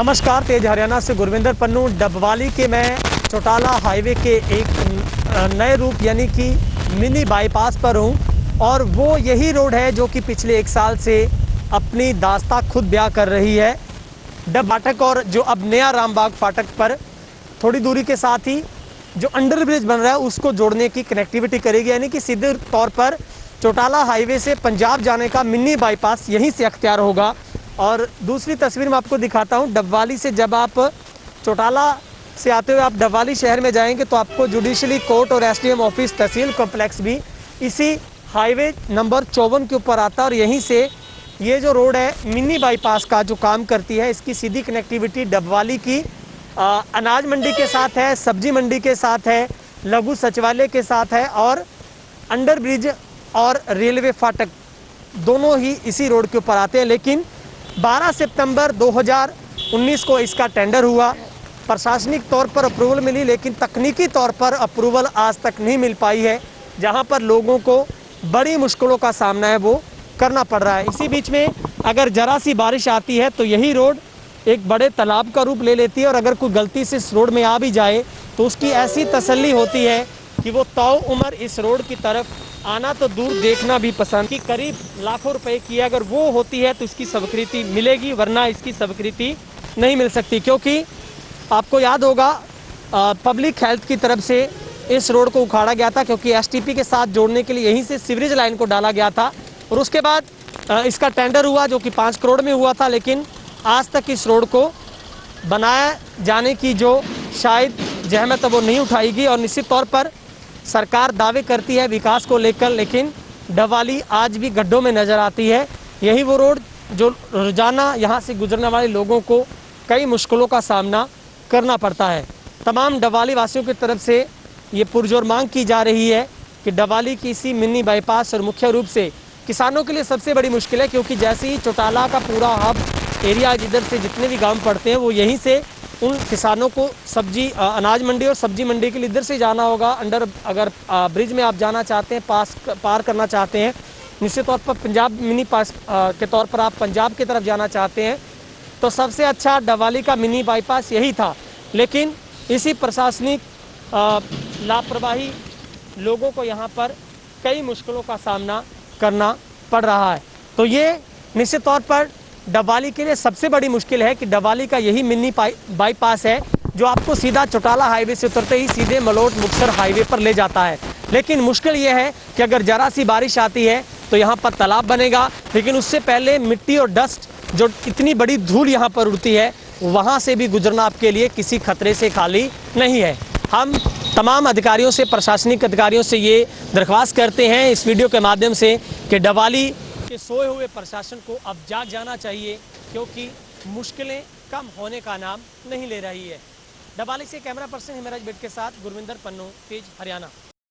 नमस्कार, तेज हरियाणा से गुरविंदर पन्नू। डबवाली के मैं चौटाला हाईवे के एक नए रूप यानी कि मिनी बाईपास पर हूं और वो यही रोड है जो कि पिछले एक साल से अपनी दास्तां खुद बयां कर रही है। डब फाटक और जो अब नया रामबाग फाटक पर थोड़ी दूरी के साथ ही जो अंडर ब्रिज बन रहा है उसको जोड़ने की कनेक्टिविटी करेगी, यानी कि सीधे तौर पर चौटाला हाईवे से पंजाब जाने का मिनी बाईपास यहीं से अख्तियार होगा। और दूसरी तस्वीर मैं आपको दिखाता हूं। डबवाली से जब आप चौटाला से आते हुए आप डबवाली शहर में जाएंगे तो आपको जुडिशली कोर्ट और एसडीएम ऑफिस तहसील कॉम्प्लेक्स भी इसी हाईवे नंबर 54 के ऊपर आता है। और यहीं से ये जो रोड है मिनी बाईपास का जो काम करती है, इसकी सीधी कनेक्टिविटी डबवाली की अनाज मंडी के साथ है, सब्जी मंडी के साथ है, लघु सचिवालय के साथ है और अंडर ब्रिज और रेलवे फाटक दोनों ही इसी रोड के ऊपर आते हैं। लेकिन 12 सितंबर 2019 को इसका टेंडर हुआ, प्रशासनिक तौर पर अप्रूवल मिली, लेकिन तकनीकी तौर पर अप्रूवल आज तक नहीं मिल पाई है, जहां पर लोगों को बड़ी मुश्किलों का सामना है वो करना पड़ रहा है। इसी बीच में अगर जरा सी बारिश आती है तो यही रोड एक बड़े तालाब का रूप ले लेती है और अगर कोई गलती से इस रोड में आ भी जाए तो उसकी ऐसी तसल्ली होती है कि वो तौ उम्र इस रोड की तरफ आना तो दूर देखना भी पसंद की करीब लाखों रुपए की अगर वो होती है तो इसकी स्वीकृति मिलेगी, वरना इसकी स्वीकृति नहीं मिल सकती। क्योंकि आपको याद होगा पब्लिक हेल्थ की तरफ से इस रोड को उखाड़ा गया था, क्योंकि एसटीपी के साथ जोड़ने के लिए यहीं से सीवरेज लाइन को डाला गया था और उसके बाद इसका टेंडर हुआ जो कि 5 करोड़ में हुआ था। लेकिन आज तक इस रोड को बनाया जाने की जो शायद जहमत वो नहीं उठाएगी और निश्चित तौर पर सरकार दावे करती है विकास को लेकर, लेकिन डबवाली आज भी गड्ढों में नज़र आती है। यही वो रोड जो रोजाना यहाँ से गुजरने वाले लोगों को कई मुश्किलों का सामना करना पड़ता है। तमाम डबवाली वासियों की तरफ से ये पुरजोर मांग की जा रही है कि डबवाली की इसी मिनी बाईपास और मुख्य रूप से किसानों के लिए सबसे बड़ी मुश्किल है, क्योंकि जैसे ही चौटाला का पूरा हब एरिया जिधर से जितने भी गाँव पड़ते हैं वो यहीं से उन किसानों को सब्जी अनाज मंडी और सब्जी मंडी के लिए इधर से जाना होगा। अगर ब्रिज में आप जाना चाहते हैं, पार करना चाहते हैं, निश्चित तौर पर पंजाब मिनी पास के तौर पर आप पंजाब की तरफ जाना चाहते हैं तो सबसे अच्छा डबवाली का मिनी बाईपास यही था। लेकिन इसी प्रशासनिक लापरवाही लोगों को यहाँ पर कई मुश्किलों का सामना करना पड़ रहा है। तो ये निश्चित तौर पर डबवाली के लिए सबसे बड़ी मुश्किल है कि डबवाली का यही मिनी बाईपास है जो आपको सीधा चौटाला हाईवे से उतरते ही सीधे मलोट मुक्तसर हाईवे पर ले जाता है। लेकिन मुश्किल ये है कि अगर जरा सी बारिश आती है तो यहाँ पर तालाब बनेगा, लेकिन उससे पहले मिट्टी और डस्ट जो इतनी बड़ी धूल यहाँ पर उड़ती है वहाँ से भी गुजरना आपके लिए किसी खतरे से खाली नहीं है। हम तमाम अधिकारियों से, प्रशासनिक अधिकारियों से ये दरख्वास्त करते हैं इस वीडियो के माध्यम से कि डबवाली के सोए हुए प्रशासन को अब जाग जाना चाहिए, क्योंकि मुश्किलें कम होने का नाम नहीं ले रही है। डबवाली से कैमरा पर्सन हिमराज बेट के साथ गुरविंदर पन्नू, तेज हरियाणा।